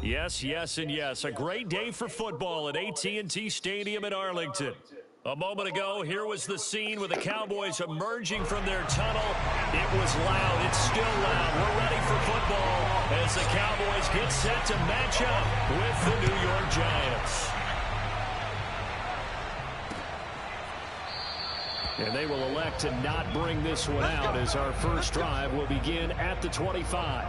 Yes, yes, and yes. A great day for football at AT&T Stadium in Arlington. A moment ago, here was the scene with the Cowboys emerging from their tunnel. It was loud. It's still loud. We're ready for football as the Cowboys get set to match up with the New York Giants. And they will elect to not bring this one out as our first drive will begin at the 25.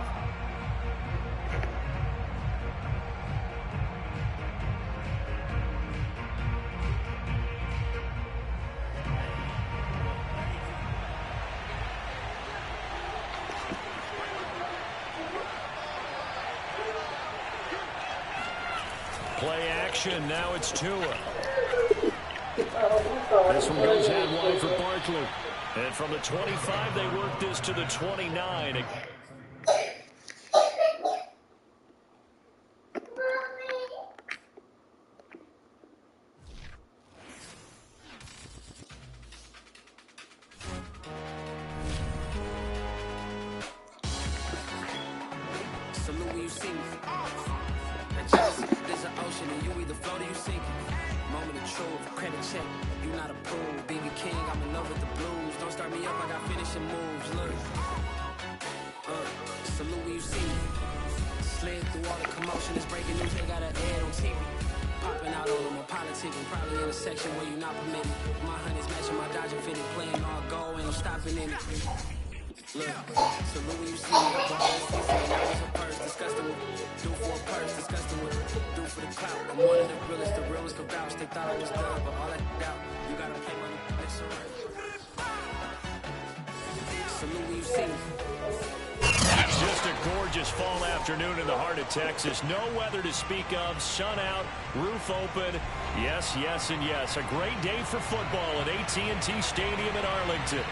Play action. Now it's Tua. This one goes out wide for Barkley. And from the 25, they work this to the 29. Salute when you see me. There's an ocean and you either float or you sink. Moment of truth, credit check, you not approved. BB King, I'm in love with the blues. Don't start me up, I got finishing moves. Look, salute when you see me. Slid through all the commotion, it's breaking news, they got an ad on TV. Popping out all of my politicking, probably in a section where you not permitted. My honey's matching my Dodger fitted, playing all go, ain't no stopping in it. Look, salute when you see me. I'm always a purse, disgusting with. Do for a purse, disgusting with. Do for the clout. I'm one of the realest could vouch. They thought I was done, but all that doubt. You gotta pay money, it's alright. Salute when you see me. Just a gorgeous fall afternoon in the heart of Texas. No weather to speak of. Sun out, roof open. Yes, yes, and yes. A great day for football at AT&T Stadium in Arlington.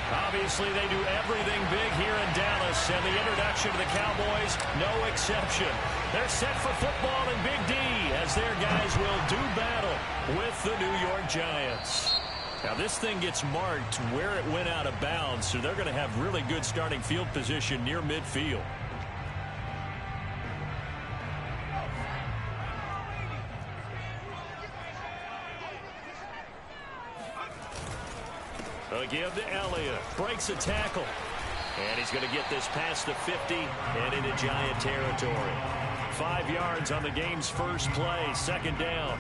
Obviously, they do everything big here in Dallas, and the introduction to the Cowboys, no exception. They're set for football in Big D as their guys will do battle with the New York Giants. Now, this thing gets marked where it went out of bounds, so they're going to have really good starting field position near midfield. A give to Elliott. Breaks a tackle. And he's going to get this past the 50 and into Giant territory. 5 yards on the game's first play. Second down.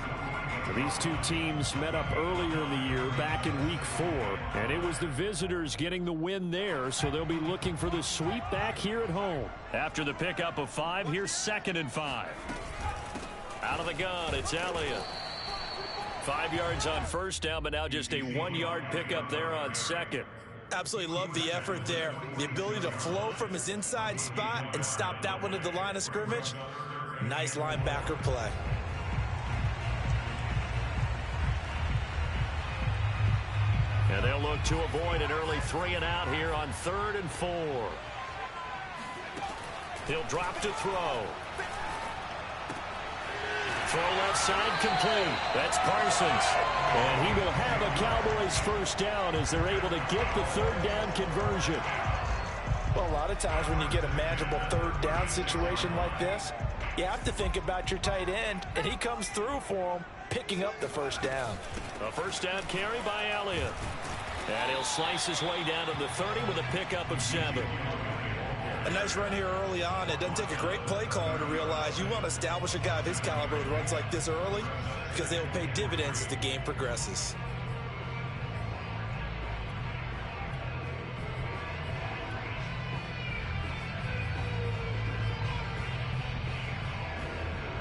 These two teams met up earlier in the year, back in Week 4. And it was the visitors getting the win there, so they'll be looking for the sweep back here at home. After the pickup of 5, here's 2nd and 5. Out of the gun, it's Elliott. 5 yards on first down, but now just a 1-yard pickup there on second. Absolutely love the effort there. The ability to flow from his inside spot and stop that one at the line of scrimmage. Nice linebacker play. And they'll look to avoid an early 3-and-out here on 3rd and 4. He'll drop to throw. Throw left side complete. That's Parsons. And he will have a Cowboys first down as they're able to get the 3rd down conversion. Well, a lot of times when you get a manageable 3rd down situation like this, you have to think about your tight end, and he comes through for him, picking up the first down. A first down carry by Elliott. And he'll slice his way down to the 30 with a pickup of 7. A nice run here early on. It doesn't take a great play caller to realize you want to establish a guy of his caliber who runs like this early because they will pay dividends as the game progresses.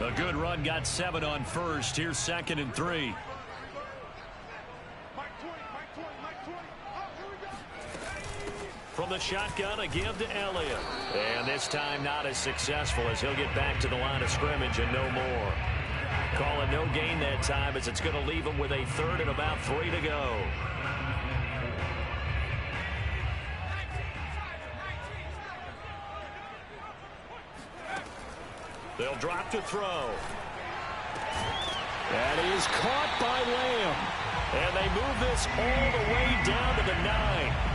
A good run, got 7 on first. Here's 2nd and 3. From the shotgun, a give to Elliott. And this time not as successful as he'll get back to the line of scrimmage and no more. Calling no gain that time as it's going to leave him with a 3rd and about 3 to go. They'll drop to throw. That is caught by Lamb. And they move this all the way down to the 9.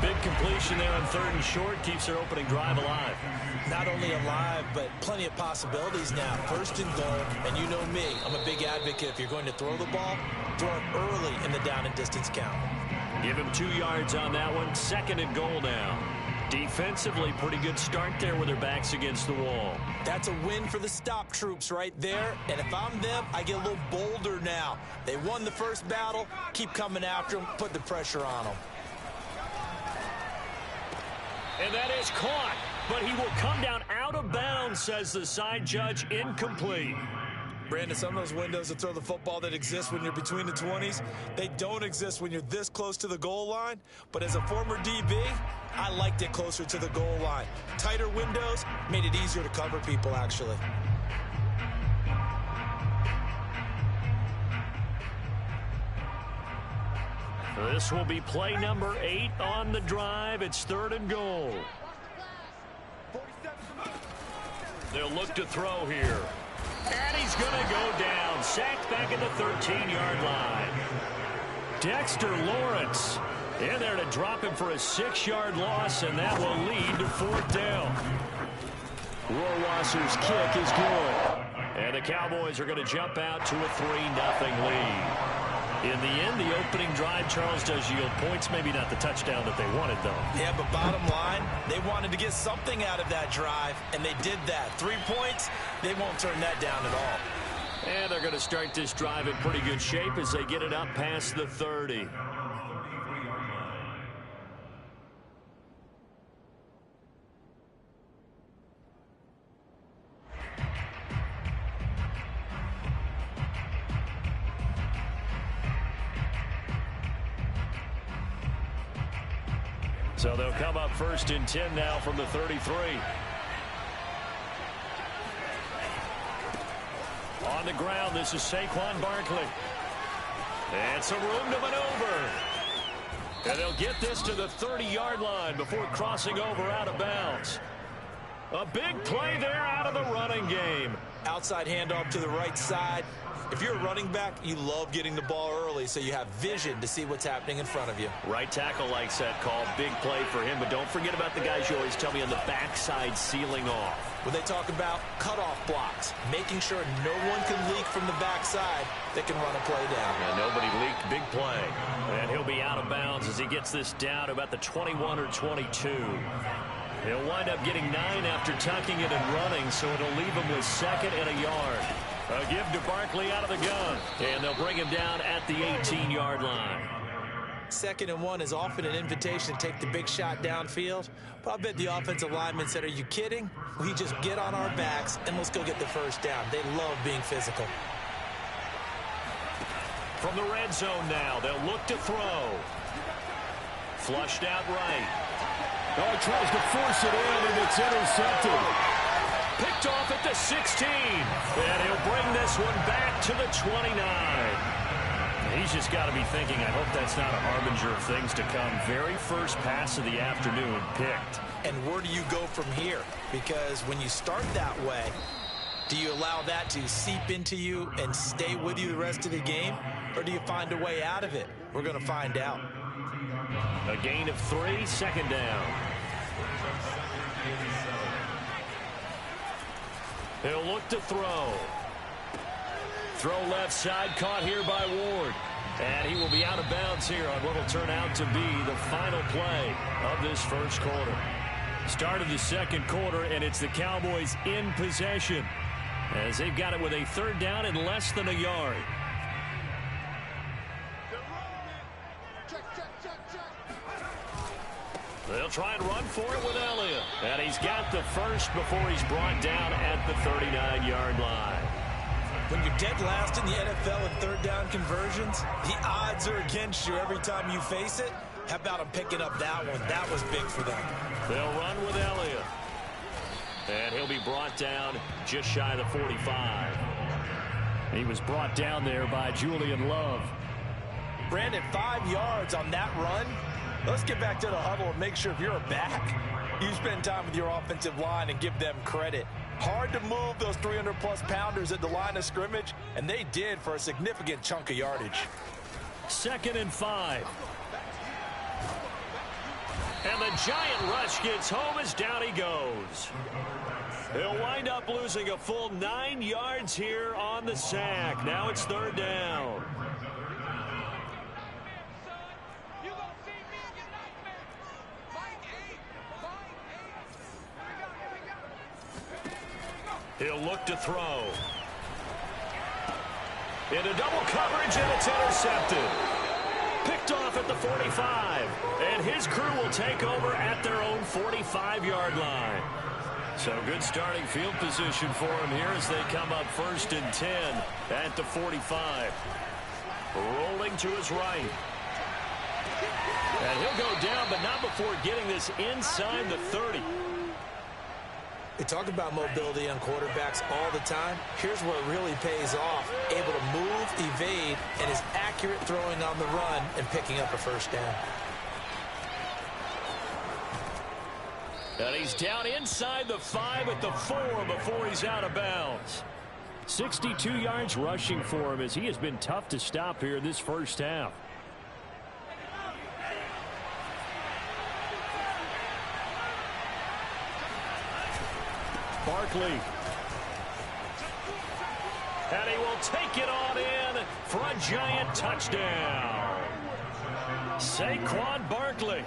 Big completion there on 3rd and short keeps their opening drive alive. Not only alive, but plenty of possibilities now. 1st and goal, and you know me, I'm a big advocate. If you're going to throw the ball, throw it early in the down and distance count. Give him 2 yards on that one. 2nd and goal now. Defensively, pretty good start there with their backs against the wall. That's a win for the stop troops right there. And if I'm them, I get a little bolder now. They won the first battle. Keep coming after them. Put the pressure on them. And that is caught. But he will come down out of bounds, says the side judge. Incomplete. Brandon, some of those windows to throw the football that exist when you're between the 20s, they don't exist when you're this close to the goal line. But as a former DB, I liked it closer to the goal line. Tighter windows made it easier to cover people, actually. This will be play number 8 on the drive. It's 3rd and goal. They'll look to throw here. And he's going to go down. Sacked back at the 13-yard line. Dexter Lawrence in there to drop him for a 6-yard loss, and that will lead to 4th down. Rohrwasser's kick is good. And the Cowboys are going to jump out to a 3-0 lead. In the end, the opening drive, Charles, does yield points. Maybe not the touchdown that they wanted, though. Yeah, but bottom line, they wanted to get something out of that drive, and they did that. 3 points, they won't turn that down at all. And they're going to start this drive in pretty good shape as they get it up past the 30. So they'll come up 1st and 10 now from the 33. On the ground, this is Saquon Barkley. And some room to maneuver. And they'll get this to the 30-yard line before crossing over out of bounds. A big play there out of the running game. Outside handoff to the right side. If you're a running back, you love getting the ball early so you have vision to see what's happening in front of you. Right tackle likes that call. Big play for him, but don't forget about the guys you always tell me on the backside sealing off. When they talk about cutoff blocks, making sure no one can leak from the backside that can run a play down. Yeah, nobody leaked. Big play. And he'll be out of bounds as he gets this down about the 21 or 22. He'll wind up getting 9 after tucking it and running, so it'll leave him with 2nd and a yard. A give to Barkley out of the gun, and they'll bring him down at the 18-yard line. 2nd and 1 is often an invitation to take the big shot downfield, but I bet the offensive linemen said, are you kidding? We just get on our backs and let's go get the 1st down. They love being physical. From the red zone now, they'll look to throw. Flushed out right. Oh, he tries to force it in, and it's intercepted. Picked off at the 16. And he'll bring this one back to the 29. He's just got to be thinking, I hope that's not a harbinger of things to come. Very first pass of the afternoon picked. And where do you go from here? Because when you start that way, do you allow that to seep into you and stay with you the rest of the game? Or do you find a way out of it? We're going to find out. A gain of 3, 2nd down. He'll look to throw. Throw left side, caught here by Ward. And he will be out of bounds here on what will turn out to be the final play of this first quarter. Start of the 2nd quarter, and it's the Cowboys in possession as they've got it with a 3rd down and less than a yard. They'll try and run for it with Elliott. And he's got the first before he's brought down at the 39-yard line. When you're dead last in the NFL in 3rd down conversions, the odds are against you every time you face it. How about them picking up that one? That was big for them. They'll run with Elliott. And he'll be brought down just shy of the 45. He was brought down there by Julian Love. Brandon, 5 yards on that run. Let's get back to the huddle and make sure if you're a back, you spend time with your offensive line and give them credit. Hard to move those 300-plus pounders at the line of scrimmage, and they did for a significant chunk of yardage. 2nd and 5. And the giant rush gets home as down he goes. He'll wind up losing a full 9 yards here on the sack. Now it's third down. He'll look to throw. Into double coverage, and it's intercepted. Picked off at the 45. And his crew will take over at their own 45-yard line. So good starting field position for him here as they come up 1st and 10 at the 45. Rolling to his right. And he'll go down, but not before getting this inside the 30. We talk about mobility on quarterbacks all the time. Here's where it really pays off. Able to move, evade, and is accurate throwing on the run and picking up a first down. And he's down inside the 5 at the 4 before he's out of bounds. 62 yards rushing for him as he has been tough to stop here in this first half. Barkley. And he will take it on in for a giant touchdown. Saquon Barkley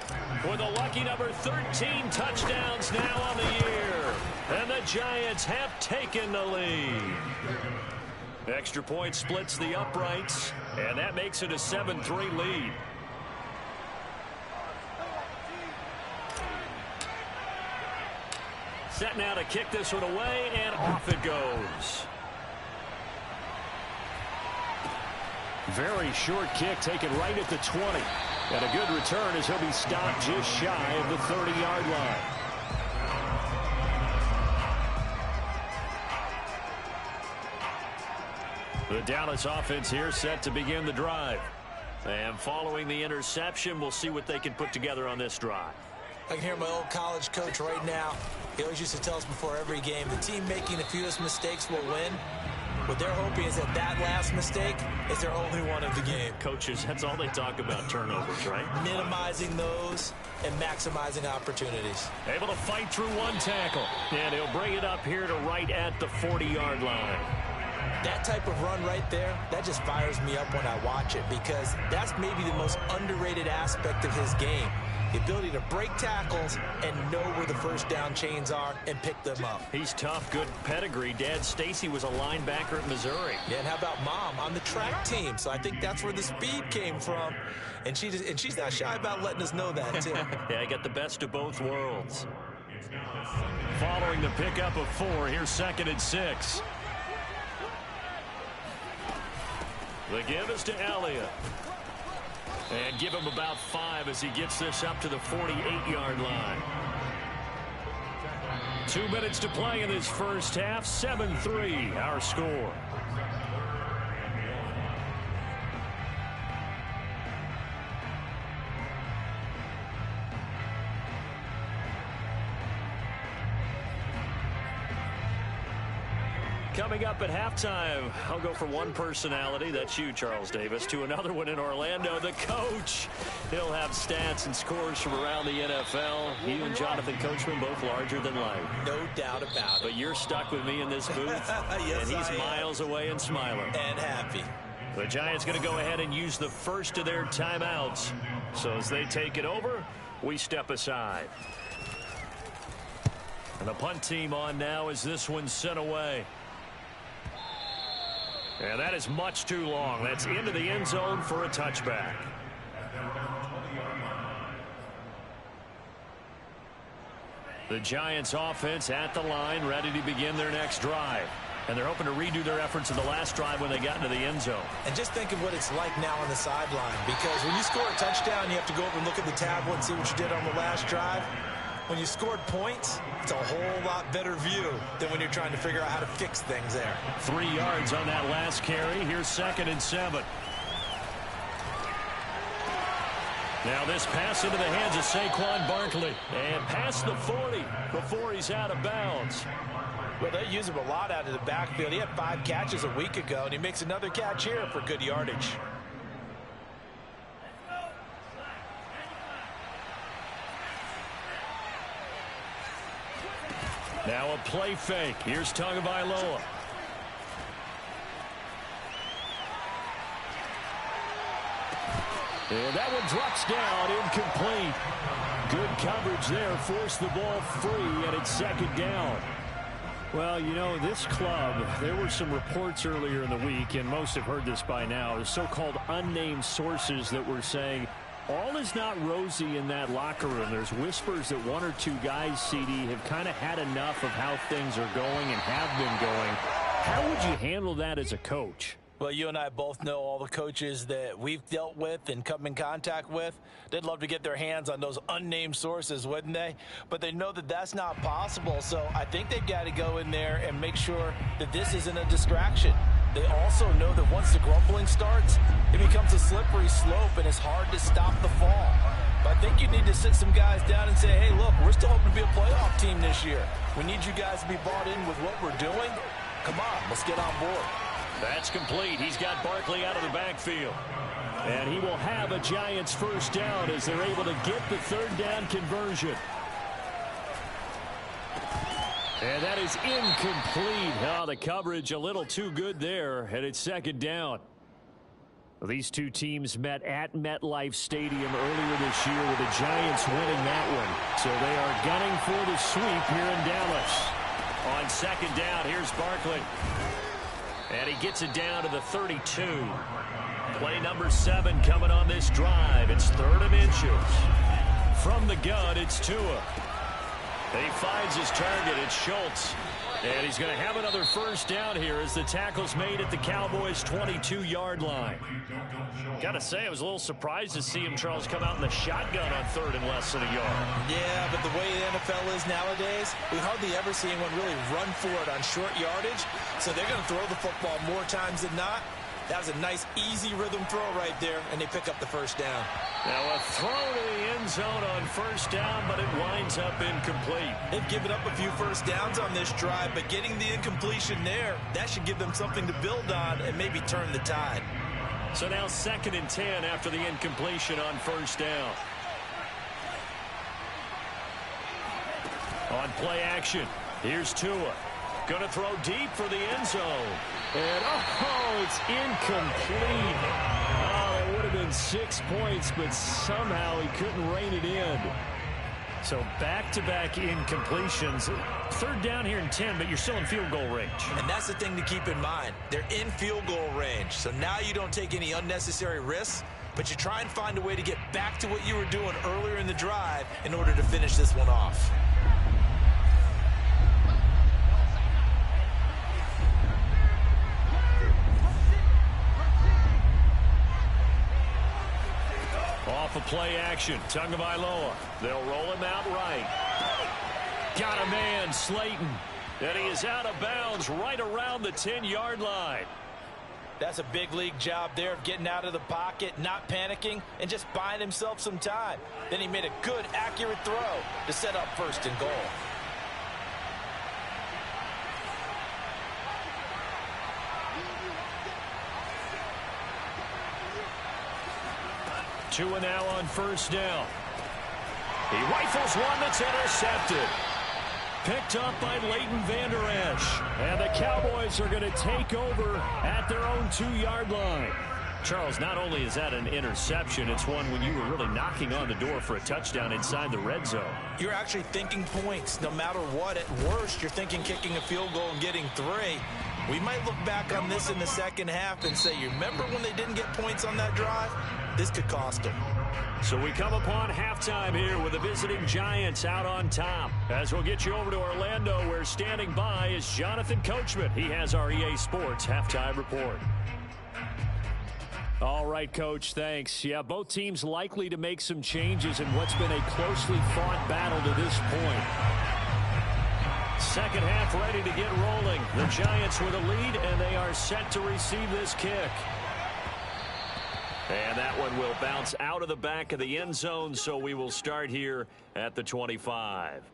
with a lucky number 13 touchdowns now on the year. And the Giants have taken the lead. Extra point splits the uprights, and that makes it a 7-3 lead. Set now to kick this one away, and off it goes. Very short kick taken right at the 20. And a good return as he'll be stopped just shy of the 30-yard line. The Dallas offense here set to begin the drive. And following the interception, we'll see what they can put together on this drive. I can hear my old college coach right now. He always used to tell us before every game, the team making the fewest mistakes will win. What they're hoping is that that last mistake is their only one of the game. Coaches, that's all they talk about, turnovers, right? Minimizing those and maximizing opportunities. Able to fight through one tackle. And he'll bring it up here to right at the 40-yard line. That type of run right there, that just fires me up when I watch it because that's maybe the most underrated aspect of his game. The ability to break tackles and know where the first down chains are and pick them up. He's tough, good pedigree. Dad Stacy was a linebacker at Missouri. Yeah, and how about Mom on the track team? So I think that's where the speed came from. And she's not shy about letting us know that, too. Yeah, I got the best of both worlds. Following the pickup of 4, here's 2nd and 6. The give is to Elliott. And give him about 5 as he gets this up to the 48-yard line. 2 minutes to play in this first half. 7-3 our score. Coming up at halftime, I'll go from one personality, that's you, Charles Davis, to another one in Orlando, the coach. He'll have stats and scores from around the NFL. He and Jonathan Coachman both larger than life. No doubt about it. But you're stuck with me in this booth, yes, and he's miles away and smiling. And happy. The Giants going to go ahead and use the first of their timeouts. So as they take it over, we step aside. And the punt team on now as this one's sent away. And that is much too long. That's into the end zone for a touchback. The Giants offense at the line, ready to begin their next drive. And they're hoping to redo their efforts in the last drive when they got into the end zone. And just think of what it's like now on the sideline. Because when you score a touchdown, you have to go over and look at the tablet and see what you did on the last drive. When you scored points, it's a whole lot better view than when you're trying to figure out how to fix things there. 3 yards on that last carry. Here's 2nd and 7. Now this pass into the hands of Saquon Barkley. And past the 40 before he's out of bounds. Well, they use him a lot out of the backfield. He had 5 catches a week ago, and he makes another catch here for good yardage. Now a play fake. Here's Tagovailoa. And that one drops down, incomplete. Good coverage there, forced the ball free, and it's second down. Well, you know, this club, there were some reports earlier in the week, and most have heard this by now, the so-called unnamed sources that were saying all is not rosy in that locker room. There's whispers that one or two guys, CD, have kind of had enough of how things are going and have been going. How would you handle that as a coach? Well, you and I both know all the coaches that we've dealt with and come in contact with. They'd love to get their hands on those unnamed sources, wouldn't they? But they know that that's not possible, so I think they've got to go in there and make sure that this isn't a distraction. They also know that once the grumbling starts, it becomes a slippery slope and it's hard to stop the fall. But I think you need to sit some guys down and say, hey, look, we're still hoping to be a playoff team this year. We need you guys to be bought in with what we're doing. Come on, let's get on board. That's complete. He's got Barkley out of the backfield. And he will have a Giants first down as they're able to get the third down conversion. And that is incomplete. Oh, the coverage a little too good there, and it's second down. These two teams met at MetLife Stadium earlier this year with the Giants winning that one. So they are gunning for the sweep here in Dallas. On second down, here's Barkley. And he gets it down to the 32. Play number 7 coming on this drive. It's 3rd and inches. From the gun, it's Tua. He finds his target. It's Schultz. And he's going to have another first down here as the tackle's made at the Cowboys' 22-yard line. Got to say, I was a little surprised to see him, Charles, come out in the shotgun on 3rd and less than a yard. Yeah, but the way the NFL is nowadays, we hardly ever see anyone really run for it on short yardage. So they're going to throw the football more times than not. That was a nice, easy rhythm throw right there, and they pick up the first down. Now a throw to the end zone on first down, but it winds up incomplete. They've given up a few first downs on this drive, but getting the incompletion there, that should give them something to build on and maybe turn the tide. So now 2nd and 10 after the incompletion on first down. On play action, here's Tua. Going to throw deep for the end zone. And, oh, it's incomplete. Oh, it would have been 6 points, but somehow he couldn't rein it in. So back-to-back incompletions. 3rd down here in 10, but you're still in field goal range. And that's the thing to keep in mind. They're in field goal range. So now you don't take any unnecessary risks, but you try and find a way to get back to what you were doing earlier in the drive in order to finish this one off. Off of play action, Tagovailoa. They'll roll him out right. Got a man, Slayton. And he is out of bounds right around the 10-yard line. That's a big league job there of getting out of the pocket, not panicking, and just buying himself some time. Then he made a good, accurate throw to set up 1st and goal. Tua now on first down. He rifles one that's intercepted. Picked up by Leighton Vander Esch. And the Cowboys are going to take over at their own 2-yard line. Charles, not only is that an interception, it's one when you were really knocking on the door for a touchdown inside the red zone. You're actually thinking points no matter what. At worst, you're thinking kicking a field goal and getting 3. We might look back on this in the second half and say, you remember when they didn't get points on that drive? This could cost them. So we come upon halftime here with the visiting Giants out on top. As we'll get you over to Orlando, where standing by is Jonathan Coachman. He has our EA Sports halftime report. All right, Coach, thanks. Yeah, both teams likely to make some changes in what's been a closely fought battle to this point. Second half ready to get rolling. The Giants with a lead, and they are set to receive this kick. And that one will bounce out of the back of the end zone, so we will start here at the 25.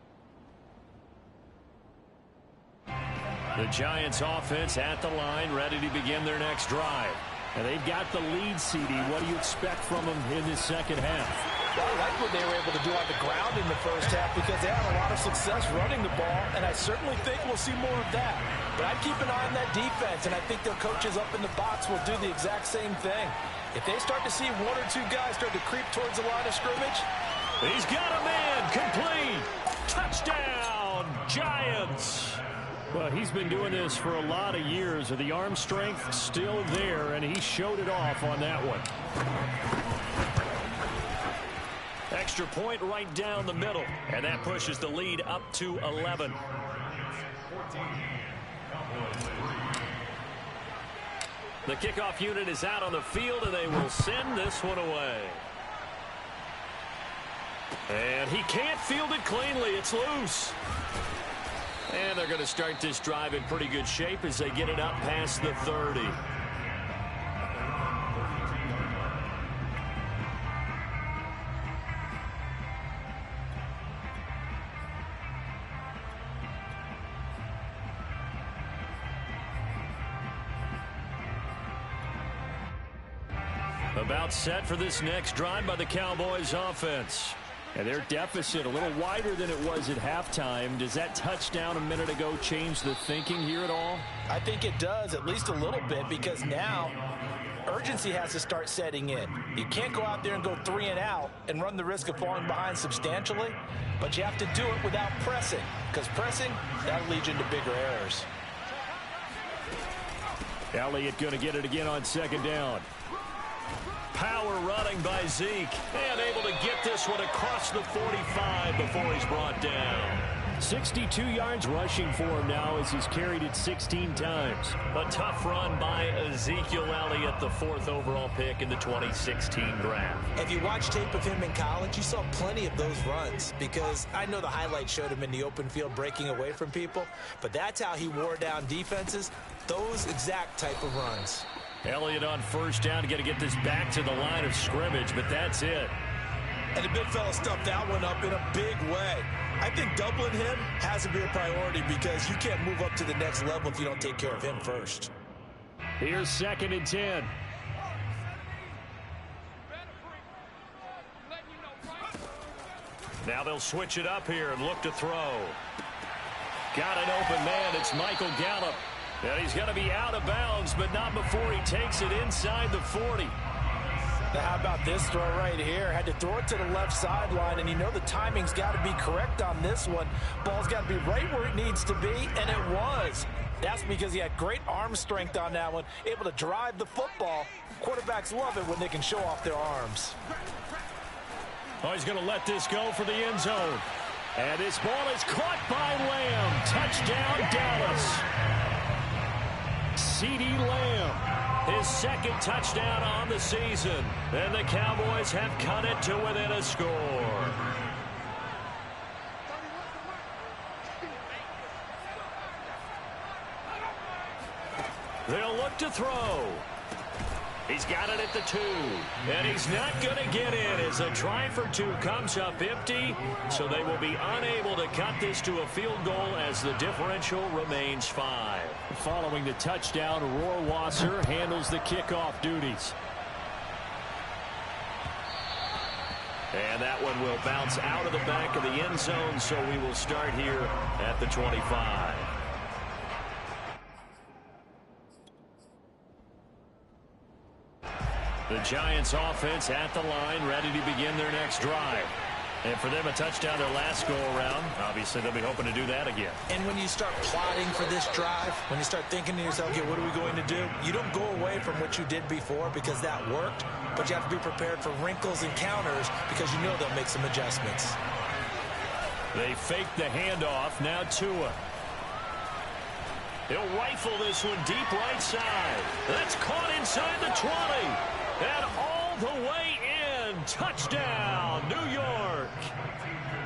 The Giants offense at the line, ready to begin their next drive. And they've got the lead, CD. What do you expect from them in this second half? I like what they were able to do on the ground in the first half because they had a lot of success running the ball, and I certainly think we'll see more of that. But I'd keep an eye on that defense, and I think their coaches up in the box will do the exact same thing. If they start to see one or two guys start to creep towards the line of scrimmage. He's got a man, complete. Touchdown, Giants. Well, he's been doing this for a lot of years. The arm strength still there, and he showed it off on that one. Extra point right down the middle, and that pushes the lead up to 11. The kickoff unit is out on the field, and they will send this one away. And he can't field it cleanly. It's loose. And they're going to start this drive in pretty good shape as they get it up past the 30. About set for this next drive by the Cowboys offense. And their deficit a little wider than it was at halftime. Does that touchdown a minute ago change the thinking here at all? I think it does, at least a little bit, because now urgency has to start setting in. You can't go out there and go 3 and out and run the risk of falling behind substantially, but you have to do it without pressing, because pressing, that'll lead you into bigger errors. Elliott going to get it again on second down. Power running by Zeke, and able to get this one across the 45 before he's brought down. 62 yards rushing for him now as he's carried it 16 times. A tough run by Ezekiel Elliott, the 4th overall pick in the 2016 draft. If you watch tape of him in college, you saw plenty of those runs, because I know the highlights showed him in the open field breaking away from people, but that's how he wore down defenses, those exact type of runs. Elliott on first down, got to get this back to the line of scrimmage, but that's it. And the big fella stuffed that one up in a big way. I think doubling him has to be a priority, because you can't move up to the next level if you don't take care of him first. Here's 2nd and 10. Now they'll switch it up here and look to throw. Got an open man. It's Michael Gallup. And he's going to be out of bounds, but not before he takes it inside the 40. Now, how about this throw right here? Had to throw it to the left sideline, and you know the timing's got to be correct on this one. Ball's got to be right where it needs to be, and it was. That's because he had great arm strength on that one, able to drive the football. Quarterbacks love it when they can show off their arms. Oh, he's going to let this go for the end zone. And this ball is caught by Lamb. Touchdown, Dallas. CeeDee Lamb, his 2nd touchdown on the season. And the Cowboys have cut it to within a score. They'll look to throw. He's got it at the 2. And he's not going to get in as a try for 2 comes up empty. So they will be unable to cut this to a field goal as the differential remains 5. Following the touchdown, Rohrwasser handles the kickoff duties. And that one will bounce out of the back of the end zone, so we will start here at the 25. The Giants offense at the line, ready to begin their next drive. And for them, a touchdown their last go-around. Obviously, they'll be hoping to do that again. And when you start plotting for this drive, when you start thinking to yourself, okay, what are we going to do? You don't go away from what you did before because that worked, but you have to be prepared for wrinkles and counters because you know they'll make some adjustments. They fake the handoff. Now Tua. He'll rifle this one deep right side. That's caught inside the 20. And all the way in. Touchdown, New York.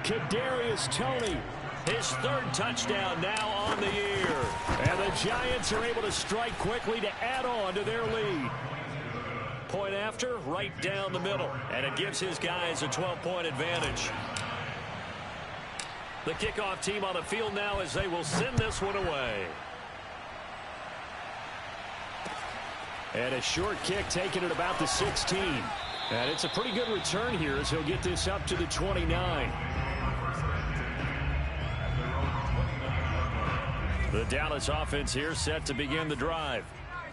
Kadarius Toney, his 3rd touchdown now on the year. And the Giants are able to strike quickly to add on to their lead. Point after, right down the middle. And it gives his guys a 12-point advantage. The kickoff team on the field now as they will send this one away. And a short kick taken at about the 16. And it's a pretty good return here as he'll get this up to the 29. The Dallas offense here set to begin the drive.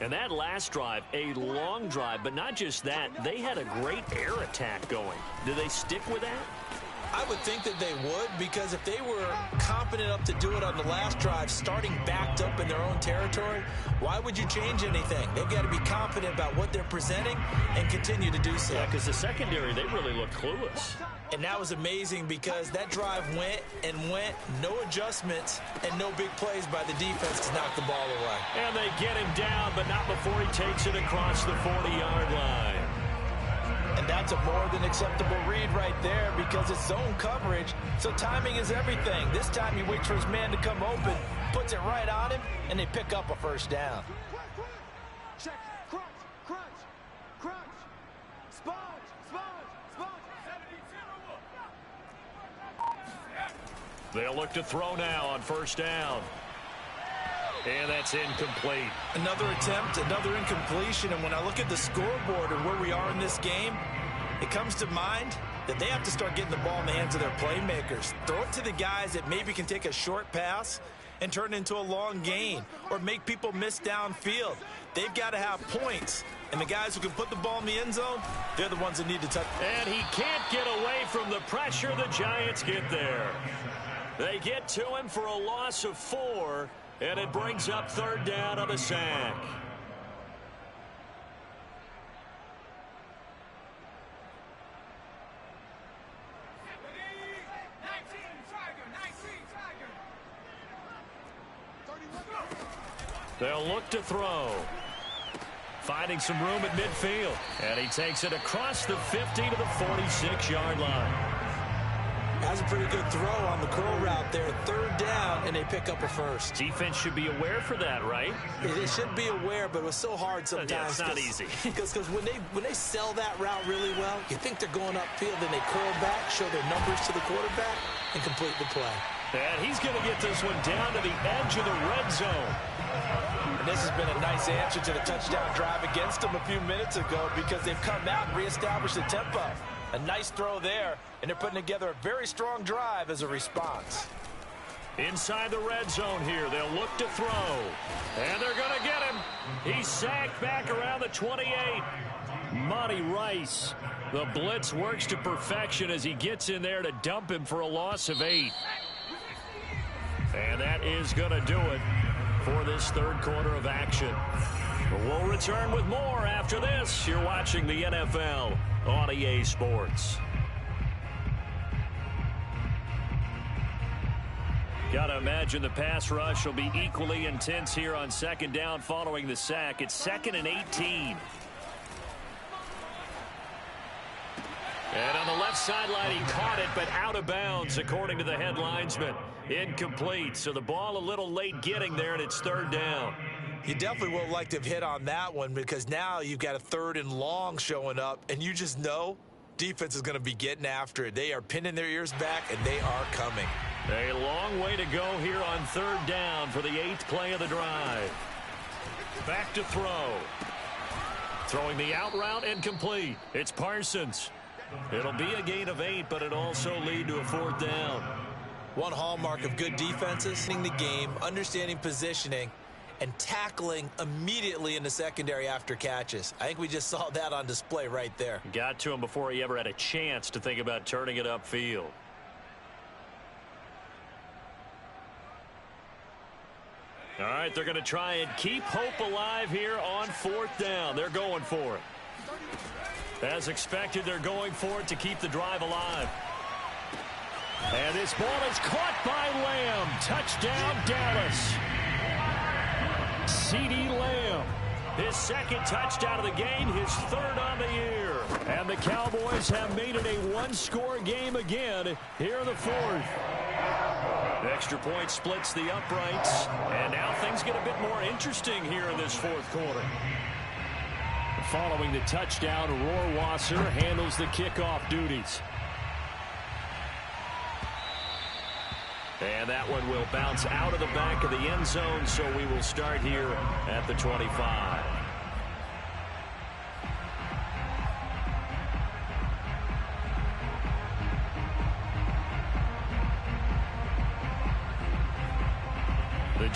And that last drive, a long drive, but not just that. They had a great air attack going. Do they stick with that? I would think that they would, because if they were confident enough to do it on the last drive, starting backed up in their own territory, why would you change anything? They've got to be confident about what they're presenting and continue to do so. Yeah, because the secondary, they really looked clueless. And that was amazing because that drive went and went, no adjustments, and no big plays by the defense to knock the ball away. And they get him down, but not before he takes it across the 40-yard line. And that's a more than acceptable read right there because it's zone coverage, so timing is everything. This time he waits for his man to come open, puts it right on him, and they pick up a first down. Check, crunch, crunch, crunch, sponge, sponge, sponge. They'll look to throw now on first down. And that's incomplete. Another attempt, another incompletion, and when I look at the scoreboard and where we are in this game, it comes to mind that they have to start getting the ball in the hands of their playmakers. Throw it to the guys that maybe can take a short pass and turn it into a long gain or make people miss downfield. They've got to have points, and the guys who can put the ball in the end zone, they're the ones that need to touch. And he can't get away from the pressure. The Giants get there. They get to him for a loss of 4. And it brings up third down on the sack. They'll look to throw. Finding some room at midfield. And he takes it across the 50 to the 46-yard line. Has a pretty good throw on the curl route there. Third down, and they pick up a first. Defense should be aware for that, right? They should be aware, but it was so hard sometimes. Yeah, it's not easy. Because when they sell that route really well, you think they're going upfield, then they curl back, show their numbers to the quarterback, and complete the play. And he's going to get this one down to the edge of the red zone. And this has been a nice answer to the touchdown drive against them a few minutes ago because they've come out and reestablished the tempo. A nice throw there, and they're putting together a very strong drive as a response. Inside the red zone here, they'll look to throw. And they're going to get him. He's sacked back around the 28. Monty Rice. The blitz works to perfection as he gets in there to dump him for a loss of 8. And that is going to do it for this third quarter of action. We'll return with more after this. You're watching the NFL on EA Sports. Gotta imagine the pass rush will be equally intense here on second down following the sack. It's 2nd and 18. And on the left sideline, he caught it, but out of bounds, according to the head linesman. Incomplete, so the ball a little late getting there, and it's third down. You definitely would have liked to have hit on that one because now you've got a 3rd and long showing up, and you just know defense is going to be getting after it. They are pinning their ears back, and they are coming. A long way to go here on third down for the 8th play of the drive. Back to throw. Throwing the out route incomplete. It's Parsons. It'll be a gain of 8, but it also lead to a 4th down. One hallmark of good defenses, in the game, understanding positioning, and tackling immediately in the secondary after catches. I think we just saw that on display right there. Got to him before he ever had a chance to think about turning it upfield. All right, they're going to try and keep hope alive here on 4th down. They're going for it. As expected, they're going for it to keep the drive alive. And this ball is caught by Lamb. Touchdown, Dallas. CeeDee Lamb. His 2nd touchdown of the game, his 3rd on the year. And the Cowboys have made it a one-score game again here in the 4th. Extra point splits the uprights. And now things get a bit more interesting here in this 4th quarter. Following the touchdown, Rohrwasser handles the kickoff duties. And that one will bounce out of the back of the end zone, so we will start here at the 25.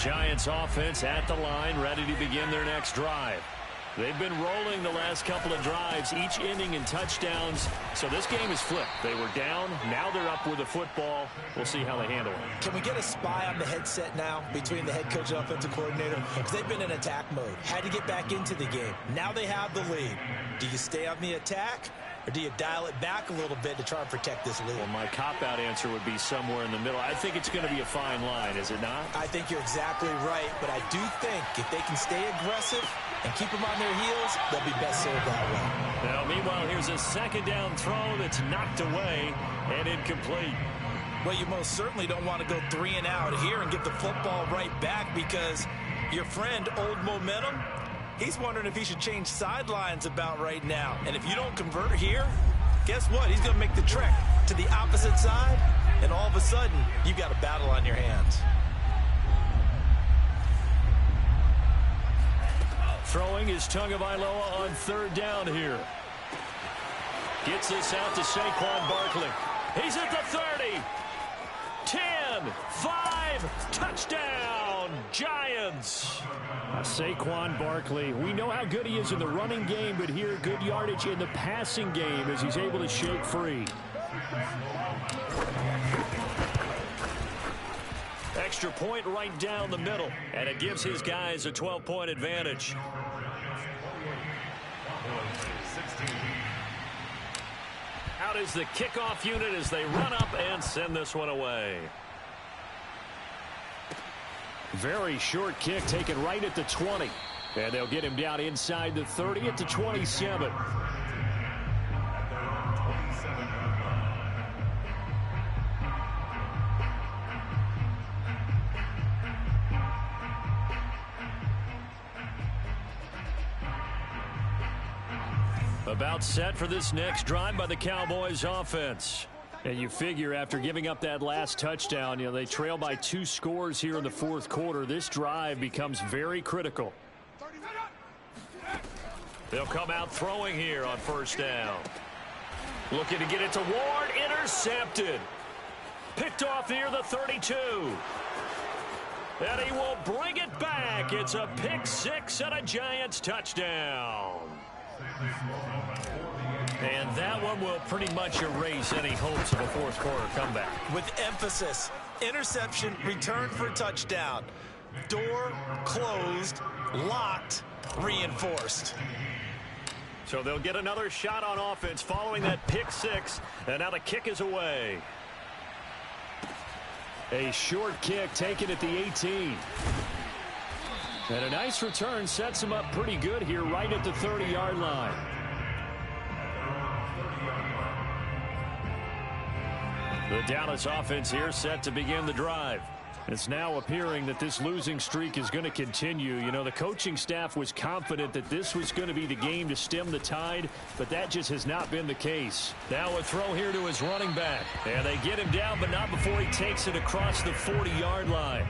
Giants offense at the line, ready to begin their next drive. They've been rolling the last couple of drives, each ending in touchdowns. So this game is flipped. They were down. Now they're up with the football. We'll see how they handle it. Can we get a spy on the headset now between the head coach and offensive coordinator? Because they've been in attack mode. Had to get back into the game. Now they have the lead. Do you stay on the attack? Or do you dial it back a little bit to try and protect this lead? Well, my cop-out answer would be somewhere in the middle. I think it's going to be a fine line, is it not? I think you're exactly right, but I do think if they can stay aggressive and keep them on their heels, they'll be best served that way. Now, meanwhile, here's a second down throw that's knocked away and incomplete. Well, you most certainly don't want to go 3 and out here and get the football right back because your friend, Old Momentum, he's wondering if he should change sidelines about right now. And if you don't convert here, guess what? He's going to make the trek to the opposite side, and all of a sudden, you've got a battle on your hands. Throwing is Tagovailoa on third down here. Gets this out to Saquon Barkley. He's at the 30. 10, 5, touchdown, Giants. Saquon Barkley, we know how good he is in the running game, but here good yardage in the passing game as he's able to shake free. Extra point right down the middle, and it gives his guys a 12-point advantage. Out is the kickoff unit as they run up and send this one away. Very short kick taken right at the 20. And they'll get him down inside the 30 at the 27. About set for this next drive by the Cowboys offense. And you figure after giving up that last touchdown, they trail by 2 scores here in the fourth quarter. This drive becomes very critical. They'll come out throwing here on first down. Looking to get it to Ward. Intercepted. Picked off near the 32. And he will bring it back. It's a pick 6 and a Giants touchdown. And that one will pretty much erase any hopes of a fourth quarter comeback. With emphasis, interception, return for a touchdown. Door closed, locked, reinforced. So they'll get another shot on offense following that pick 6. And now the kick is away. A short kick taken at the 18. And a nice return sets him up pretty good here right at the 30-yard line. The Dallas offense here set to begin the drive. It's now appearing that this losing streak is going to continue. The coaching staff was confident that this was going to be the game to stem the tide, but that just has not been the case. Now a throw here to his running back. And they get him down, but not before he takes it across the 40-yard line.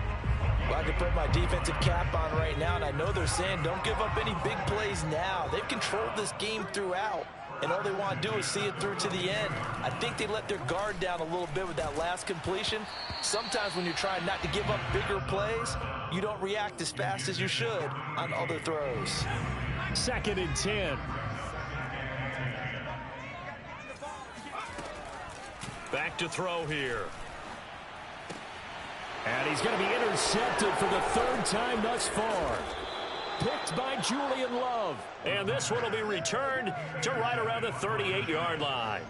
Well, I can put my defensive cap on right now, and I know they're saying don't give up any big plays now. They've controlled this game throughout, and all they want to do is see it through to the end. I think they let their guard down a little bit with that last completion. Sometimes when you're trying not to give up bigger plays, you don't react as fast as you should on other throws. 2nd and 10. Back to throw here. And he's going to be intercepted for the 3rd time thus far. Picked by Julian Love. And this one will be returned to right around the 38-yard line.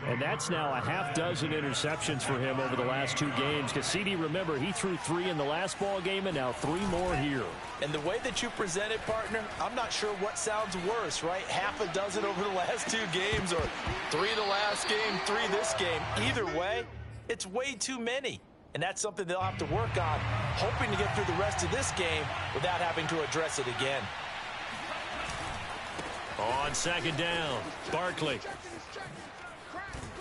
And that's now a half dozen interceptions for him over the last 2 games. Because CD, remember, he threw 3 in the last ball game and now 3 more here. And the way that you present it, partner, I'm not sure what sounds worse, right? Half a dozen over the last 2 games or 3 the last game, 3 this game. Either way, it's way too many. And that's something they'll have to work on, hoping to get through the rest of this game without having to address it again. On 2nd down, Barkley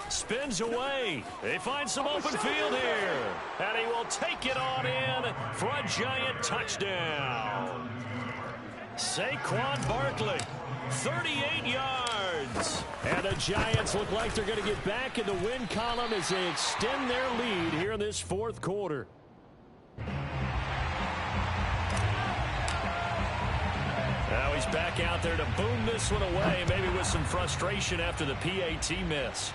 spins away. They find some open field here. And he will take it on in for a Giant touchdown. Saquon Barkley, 38 yards. And the Giants look like they're going to get back in the win column as they extend their lead here in this fourth quarter. he's back out there to boom this one away, maybe with some frustration after the PAT miss.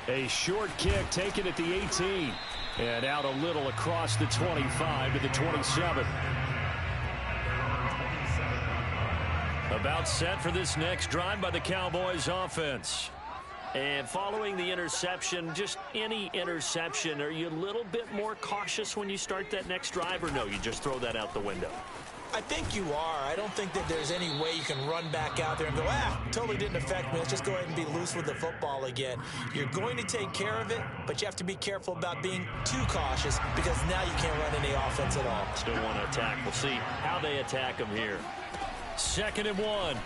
A short kick taken at the 18. And out a little across the 25 to the 27. About set for this next drive by the Cowboys offense. And following the interception, just any interception, are you a little bit more cautious when you start that next drive, or no, you just throw that out the window? I think you are. I don't think that there's any way you can run back out there and go, totally didn't affect me. Let's just go ahead and be loose with the football again. You're going to take care of it, but you have to be careful about being too cautious because now you can't run any offense at all. Still want to attack. We'll see how they attack him here. 2nd and 1.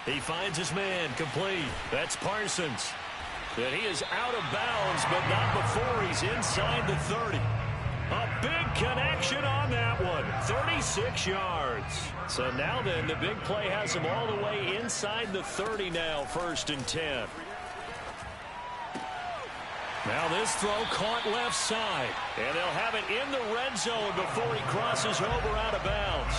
He finds his man complete. That's Parsons. And he is out of bounds, but not before he's inside the 30. A big connection on that one. 36 yards. So now then, the big play has him all the way inside the 30 now, 1st and 10. Now this throw caught left side. And they'll have it in the red zone before he crosses over out of bounds.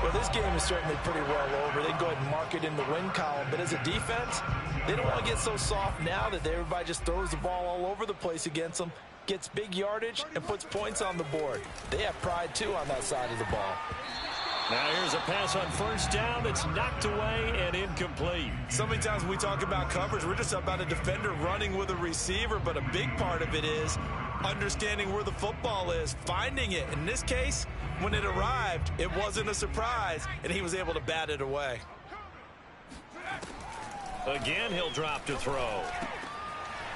Well, this game is certainly pretty well over. They go ahead and mark it in the win column. But as a defense, they don't want to get so soft now that everybody just throws the ball all over the place against them, gets big yardage, and puts points on the board. They have pride, too, on that side of the ball. Now here's a pass on 1st down that's knocked away and incomplete. So many times when we talk about coverage, we're just about a defender running with a receiver, but a big part of it is understanding where the football is, finding it. In this case, when it arrived, it wasn't a surprise, and he was able to bat it away. Again, he'll drop to throw.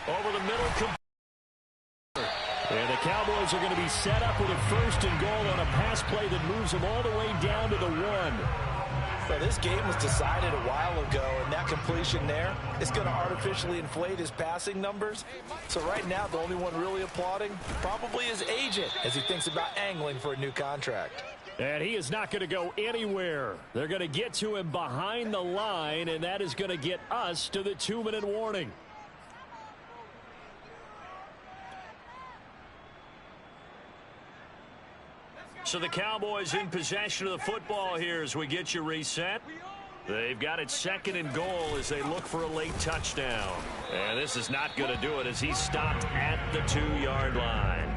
Over the middle. And the Cowboys are going to be set up with a 1st and goal on a pass play that moves them all the way down to the 1. So this game was decided a while ago, and that completion there is going to artificially inflate his passing numbers. So right now, the only one really applauding probably his agent as he thinks about angling for a new contract. And he is not going to go anywhere. They're going to get to him behind the line, and that is going to get us to the 2-minute warning. So the Cowboys in possession of the football here as we get you reset. They've got it 2nd and goal as they look for a late touchdown. And this is not going to do it as he's stopped at the 2-yard line.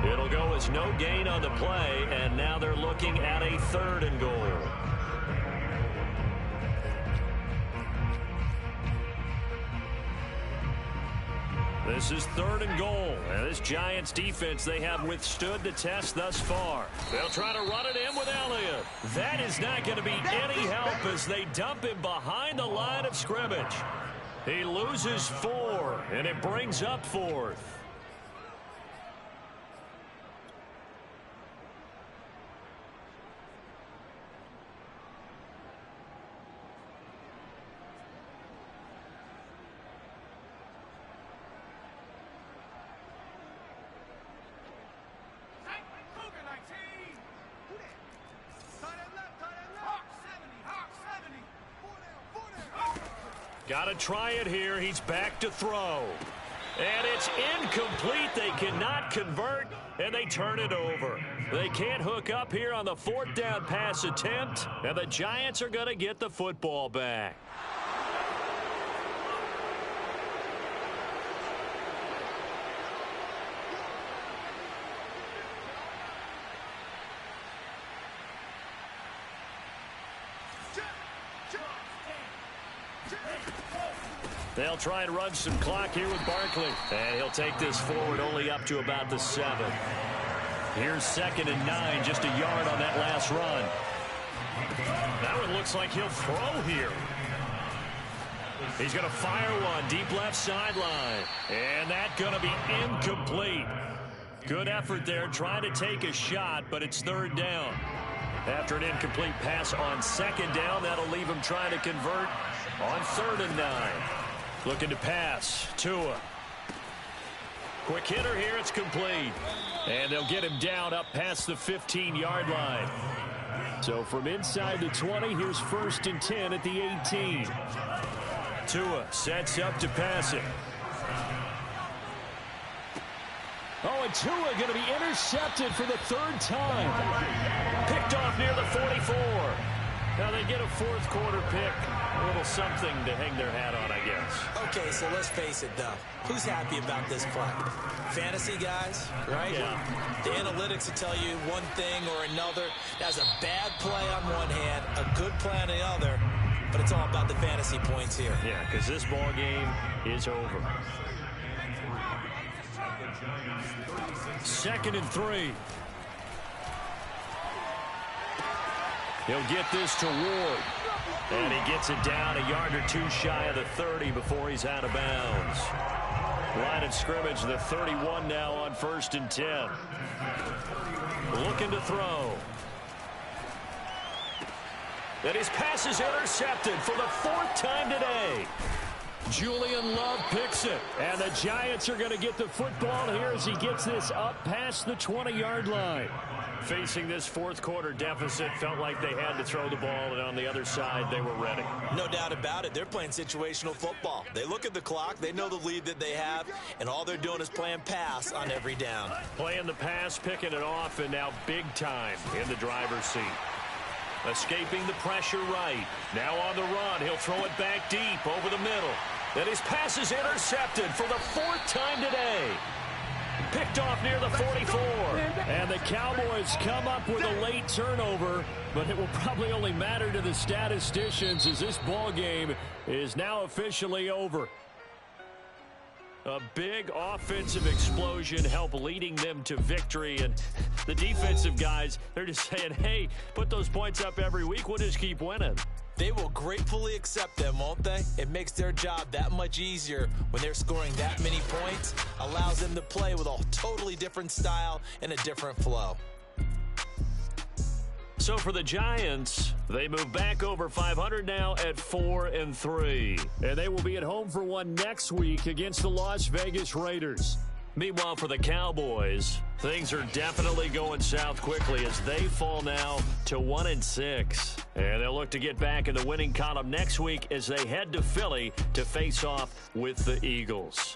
It'll go as no gain on the play, and now they're looking at a 3rd and goal. This is 3rd and goal. And this Giants defense, they have withstood the test thus far. They'll try to run it in with Elliott. That is not going to be any help as they dump him behind the line of scrimmage. He loses 4, and it brings up 4th. Got to try it here. He's back to throw. And it's incomplete. They cannot convert, and they turn it over. They can't hook up here on the 4th down pass attempt, and the Giants are going to get the football back. They'll try and run some clock here with Barkley. And he'll take this forward only up to about the 7. Here's 2nd and 9, just a yard on that last run. That one looks like he'll throw here. He's going to fire one deep left sideline. And that's going to be incomplete. Good effort there trying to take a shot, but it's 3rd down. After an incomplete pass on 2nd down, that'll leave him trying to convert on 3rd and 9. Looking to pass. Tua. Quick hitter here. It's complete. And they'll get him down up past the 15-yard line. So from inside the 20, here's 1st and 10 at the 18. Tua sets up to pass it. Oh, and Tua going to be intercepted for the third time. Picked off near the 44. Now they get a fourth quarter pick. A little something to hang their hat on, I guess. Okay, so let's face it, though. Who's happy about this play? Fantasy guys, right? Yeah. The analytics will tell you one thing or another. That's a bad play on one hand, a good play on the other, but it's all about the fantasy points here. Yeah, because this ball game is over. 2nd and 3. He'll get this to Ward. And he gets it down a yard or two shy of the 30 before he's out of bounds. Line of scrimmage, the 31 now on 1st and 10. Looking to throw. And his pass is intercepted for the 4th time today. Julian Love picks it. And the Giants are going to get the football here as he gets this up past the 20-yard line. Facing this fourth quarter deficit, felt like they had to throw the ball, and on the other side, they were ready. No doubt about it. They're playing situational football. They look at the clock, they know the lead that they have, and all they're doing is playing pass on every down. Playing the pass, picking it off, and now big time in the driver's seat. Escaping the pressure right. Now on the run, he'll throw it back deep over the middle. And his pass is intercepted for the 4th time today. Picked off near the 44. And the Cowboys come up with a late turnover, but it will probably only matter to the statisticians as this ball game is now officially over. A big offensive explosion helped leading them to victory, and the defensive guys, they're just saying, hey, put those points up every week, we'll just keep winning. They will gratefully accept them, won't they? It makes their job that much easier when they're scoring that many points, allows them to play with a totally different style and a different flow. So for the Giants, they move back over 500 now at 4-3. And they will be at home for one next week against the Las Vegas Raiders. Meanwhile, for the Cowboys, things are definitely going south quickly as they fall now to 1-6. And they'll look to get back in the winning column next week as they head to Philly to face off with the Eagles.